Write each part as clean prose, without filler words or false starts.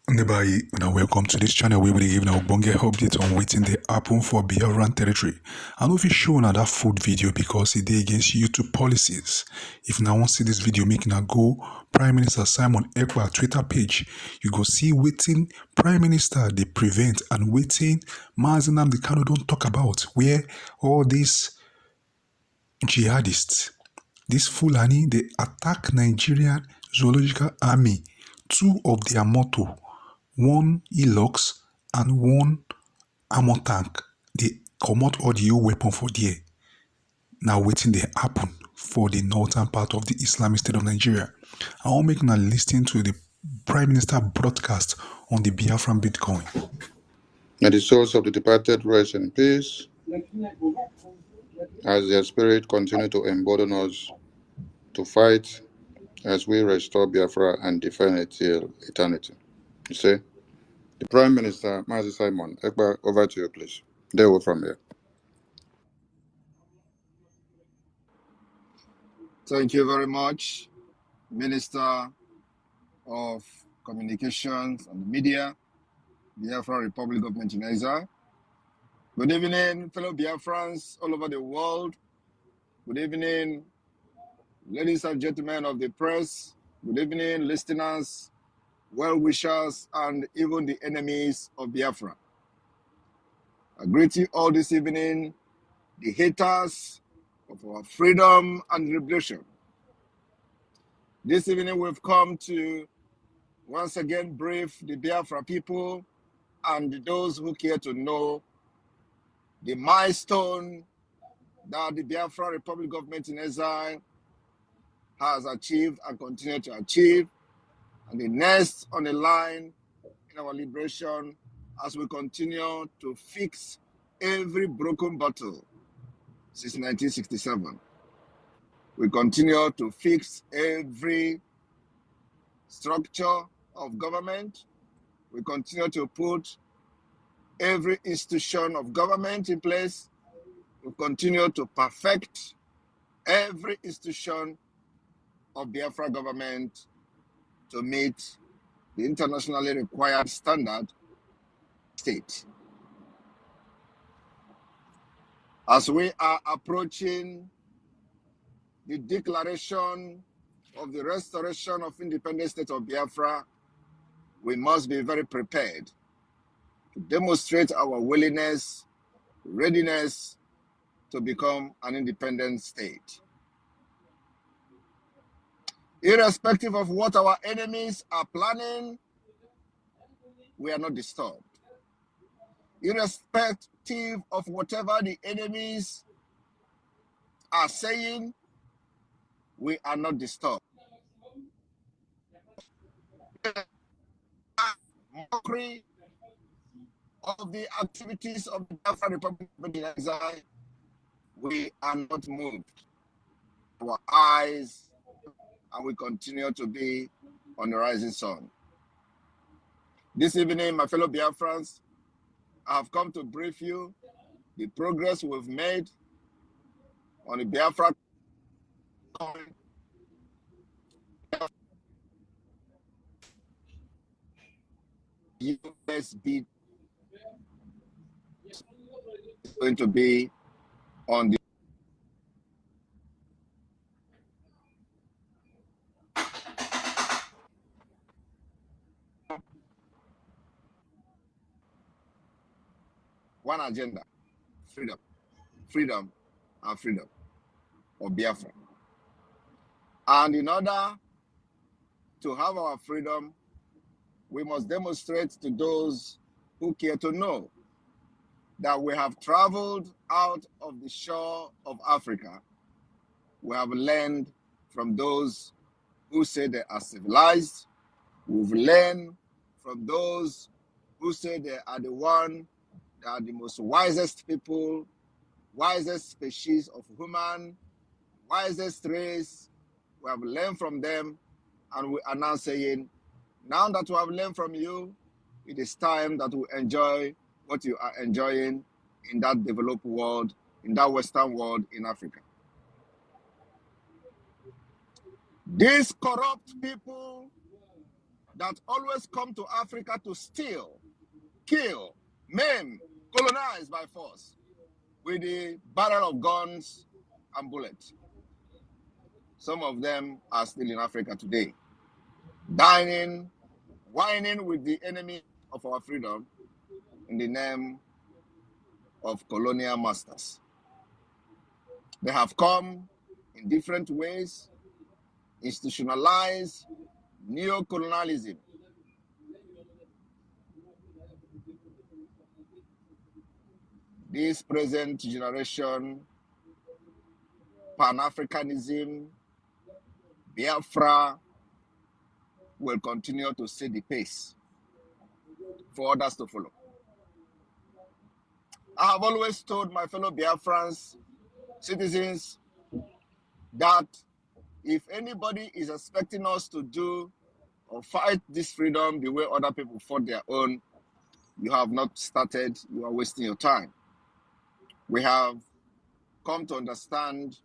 Everybody, welcome to this channel where we dey give now bonge update on wetin dey happen for Biafran territory. I no fit show una that food video because it dey against YouTube policies. If una wan see this video, make una go Prime Minister Simon Ekpa Twitter page. You go see wetin Prime Minister dey prevent and wetin Mazi Nnamdi Kanu don talk about, where all these jihadists, this Fulani, they attack Nigerian Zoological Army. Two of their motto, one Hilux and one armor tank. They comot all the old weapon for there. Now waiting dey happen for the northern part of the Islamic State of Nigeria. I wan make una lis ten to the Prime Minister broadcast on the Biafran Bitcoin. May the souls of the departed rest in peace, as their spirit continue to embolden us to fight as we restore Biafra and defend it till eternity. You see, the Prime Minister, Mazi Simon Ekpa, over to you, please. They were from here. Thank you very much, Minister of Communications and Media, Biafra Republic Government in Exile. Good evening, fellow Biafrans all over the world. Good evening, ladies and gentlemen of the press. Good evening, listeners, well-wishers, and even the enemies of Biafra. I greet you all this evening, the haters of our freedom and liberation. This evening we've come to once again brief the Biafra people and those who care to know the milestone that the Biafra Republic Government in Exile has achieved and continue to achieve, and the next on the line in our liberation as we continue to fix every broken bottle since 1967. We continue to fix every structure of government. We continue to put every institution of government in place. We continue to perfect every institution of Biafra government to meet the internationally required standard state. As we are approaching the declaration of the restoration of independent state of Biafra, we must be very prepared to demonstrate our willingness, readiness to become an independent state. Irrespective of what our enemies are planning, we are not disturbed. Irrespective of whatever the enemies are saying, we are not disturbed. Mockery of the activities of the Biafra Republic in Exile, we are not moved. Our eyes, and we continue to be on the rising sun. This evening, my fellow Biafrans, I have come to brief you the progress we've made on the Biafra USB is going to be on the one agenda: freedom, freedom, and freedom of Biafra. And in order to have our freedom, we must demonstrate to those who care to know that we have traveled out of the shore of Africa. We have learned from those who say they are civilized. We've learned from those who say they are the one that are the most wisest people, wisest species of human, wisest race. We have learned from them, and we are now saying, now that we have learned from you, it is time that we enjoy what you are enjoying in that developed world, in that Western world, in Africa. These corrupt people that always come to Africa to steal, kill, maim, colonize by force with the barrel of guns and bullets. Some of them are still in Africa today, dining, whining with the enemy of our freedom in the name of colonial masters. They have come in different ways, institutionalized neocolonialism. This present generation, Pan-Africanism, Biafra, will continue to set the pace for others to follow. I have always told my fellow Biafrans, citizens, that if anybody is expecting us to do or fight this freedom the way other people fought their own, you have not started, you are wasting your time. We have come to understand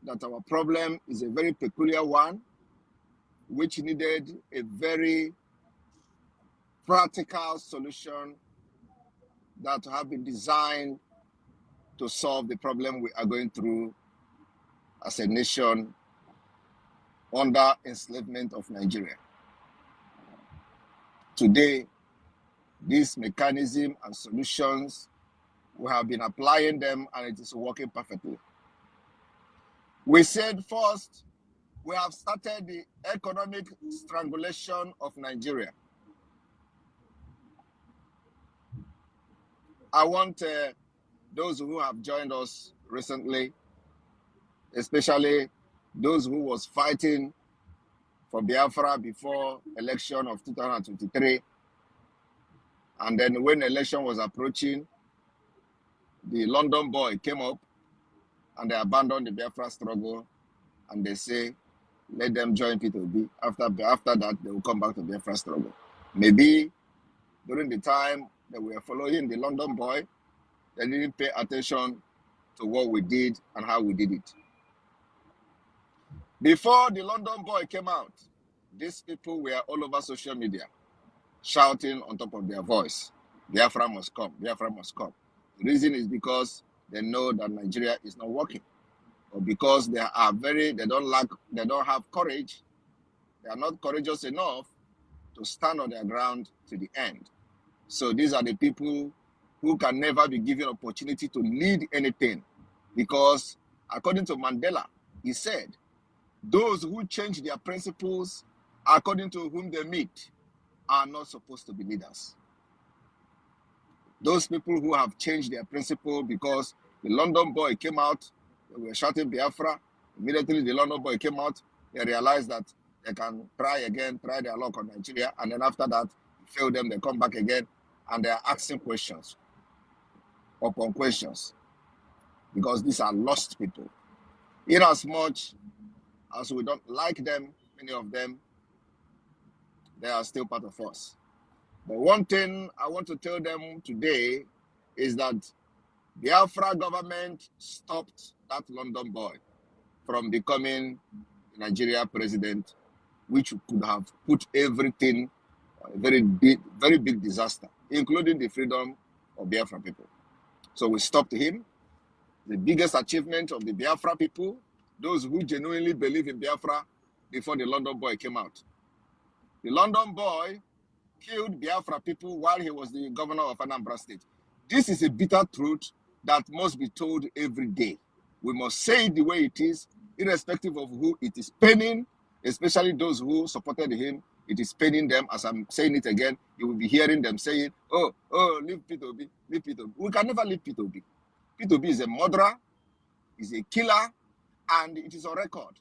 that our problem is a very peculiar one, which needed a very practical solution that have been designed to solve the problem we are going through as a nation under enslavement of Nigeria. Today, this mechanism and solutions, we have been applying them and it is working perfectly. We said first, we have started the economic strangulation of Nigeria. I want those who have joined us recently, especially those who was fighting for Biafra before election of 2023. And then when election was approaching, the London boy came up and they abandoned the Biafra struggle and they say, let them join P2B. After that, they will come back to Biafra struggle. Maybe during the time that we were following the London boy, they didn't pay attention to what we did and how we did it. Before the London boy came out, these people were all over social media, shouting on top of their voice, Biafra must come, Biafra must come. The reason is because they know that Nigeria is not working, or because they don't have courage, they are not courageous enough to stand on their ground to the end. So these are the people who can never be given opportunity to lead anything, because according to Mandela, he said, those who change their principles according to whom they meet are not supposed to be leaders. Those people who have changed their principle because the London boy came out, they were shouting Biafra. Immediately the London boy came out, they realized that they can try again, try their luck on Nigeria, and then after that, fail them, they come back again, and they are asking questions upon questions, because these are lost people. In as much as we don't like them, many of them, they are still part of us. But one thing I want to tell them today is that the Biafra government stopped that London boy from becoming the Nigeria president, which could have put everything a very big disaster, including the freedom of Biafra people. So we stopped him. The biggest achievement of the Biafra people, those who genuinely believe in Biafra, before the London boy came out. The London boy killed Biafra people while he was the governor of Anambra State. This is a bitter truth that must be told every day. We must say it the way it is, irrespective of who it is paining, especially those who supported him. It is paining them. As I'm saying it again, you will be hearing them saying, oh, leave P2B, leave P2B. We can never leave P2B. P2B is a murderer, is a killer, and it is on record.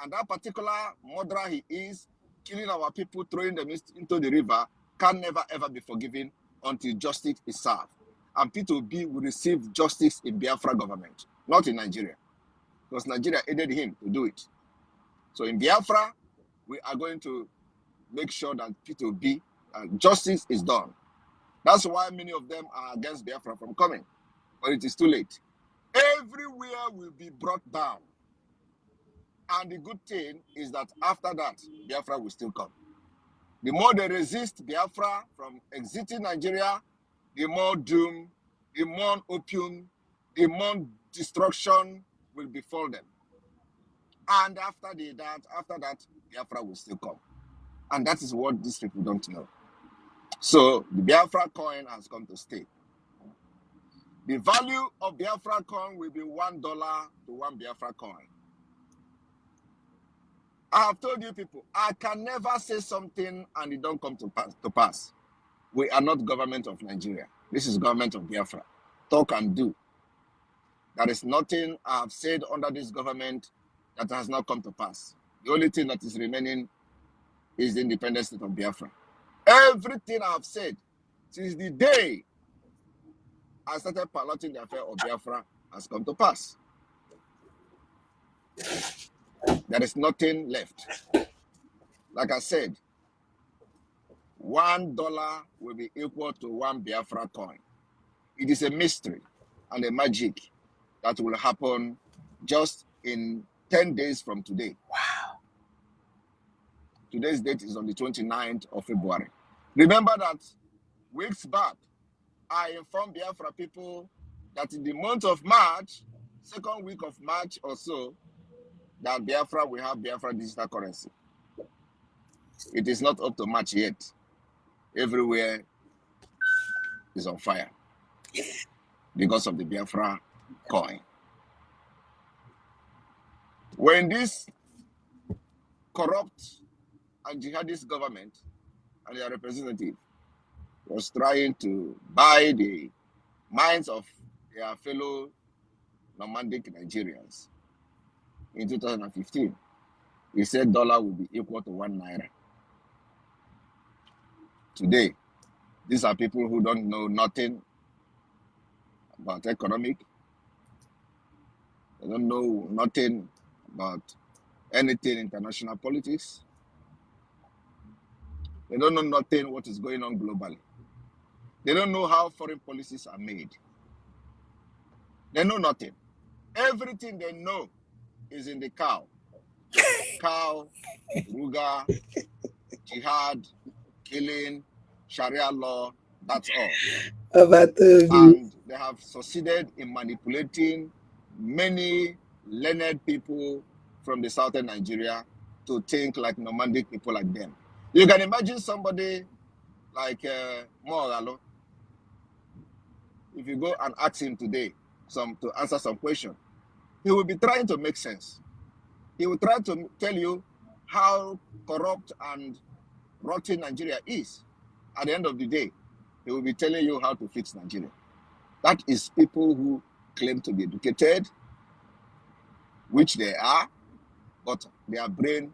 And that particular murderer he is, killing our people, throwing them into the river, can never ever be forgiven until justice is served. And P2B will receive justice in Biafra government, not in Nigeria, because Nigeria aided him to do it. So in Biafra, we are going to make sure that P2B justice is done. That's why many of them are against Biafra from coming, but it is too late. Everywhere will be brought down. And the good thing is that after that, Biafra will still come. The more they resist Biafra from exiting Nigeria, the more doom, the more opium, the more destruction will befall them. And after that, Biafra will still come. And that is what these people don't know. So the Biafra coin has come to stay. The value of Biafra coin will be $1 to 1 Biafra coin. I have told you people, I can never say something and it don't come to pass. We are not government of Nigeria. This is government of Biafra. Talk and do. There is nothing I have said under this government that has not come to pass. The only thing that is remaining is the independent state of Biafra. Everything I have said since the day I started piloting the affair of Biafra has come to pass. There is nothing left. Like I said, $1 will be equal to 1 Biafra coin. It is a mystery and a magic that will happen just in 10 days from today. Wow. Today's date is on the 29th of February. Remember that weeks back, I informed Biafra people that in the month of March, second week of March or so, that Biafra will have Biafra digital currency. It is not up to March yet. Everywhere is on fire because of the Biafra coin. When this corrupt and jihadist government and their representative was trying to buy the minds of their fellow nomadic Nigerians in 2015, he said dollar will be equal to 1 naira. Today, these are people who don't know nothing about economic. They don't know nothing about anything international politics. They don't know nothing what is going on globally. They don't know how foreign policies are made. They know nothing. Everything they know is in the cow. Cow, Ruga, jihad, killing, Sharia law, that's all. And they have succeeded in manipulating many learned people from the southern Nigeria to think like nomadic people like them. You can imagine somebody like Moralo. If you go and ask him today to answer some question, he will be trying to make sense. He will try to tell you how corrupt and rotten Nigeria is. At the end of the day, he will be telling you how to fix Nigeria. That is people who claim to be educated, which they are, but their brain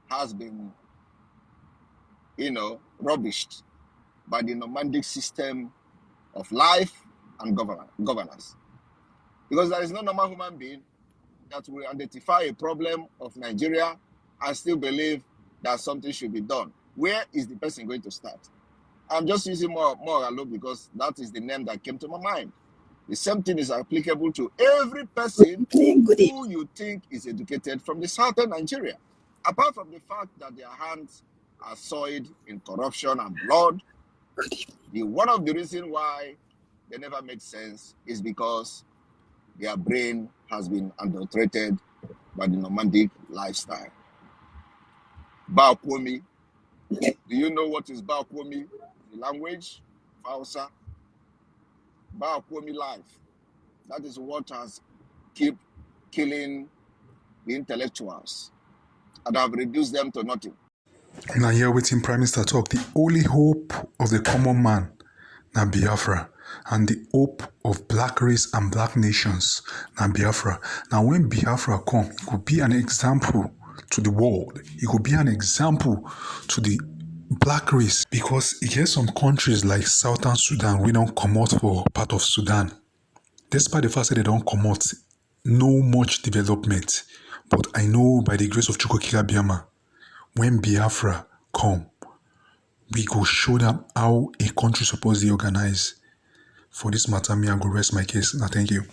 has been, rubbished by the nomadic system of life and governance. Because there is no normal human being that will identify a problem of Nigeria and still believe that something should be done. Where is the person going to start? I'm just using Moralo because that is the name that came to my mind. The same thing is applicable to every person who you think is educated from the southern Nigeria. Apart from the fact that their hands are soiled in corruption and blood, one of the reasons why they never make sense is because their brain has been adulterated by the nomadic lifestyle. Baokwomi. Do you know what is Baokwomi? The language? Hausa. Baokwomi life. That is what has kept killing the intellectuals and have reduced them to nothing. Now here waiting Prime Minister talk, the only hope of the common man na Biafra, and the hope of black race and black nations na Biafra. Now when Biafra come, it could be an example to the world. It could be an example to the black race, because it gets some countries like Southern Sudan, we don't come out for part of Sudan. Despite the fact that they don't come out, no much development. But I know by the grace of Chukwukika Biama, when Biafra come, we go show them how a country supposed to organize. For this matter, me, I go rest my case. Now, thank you.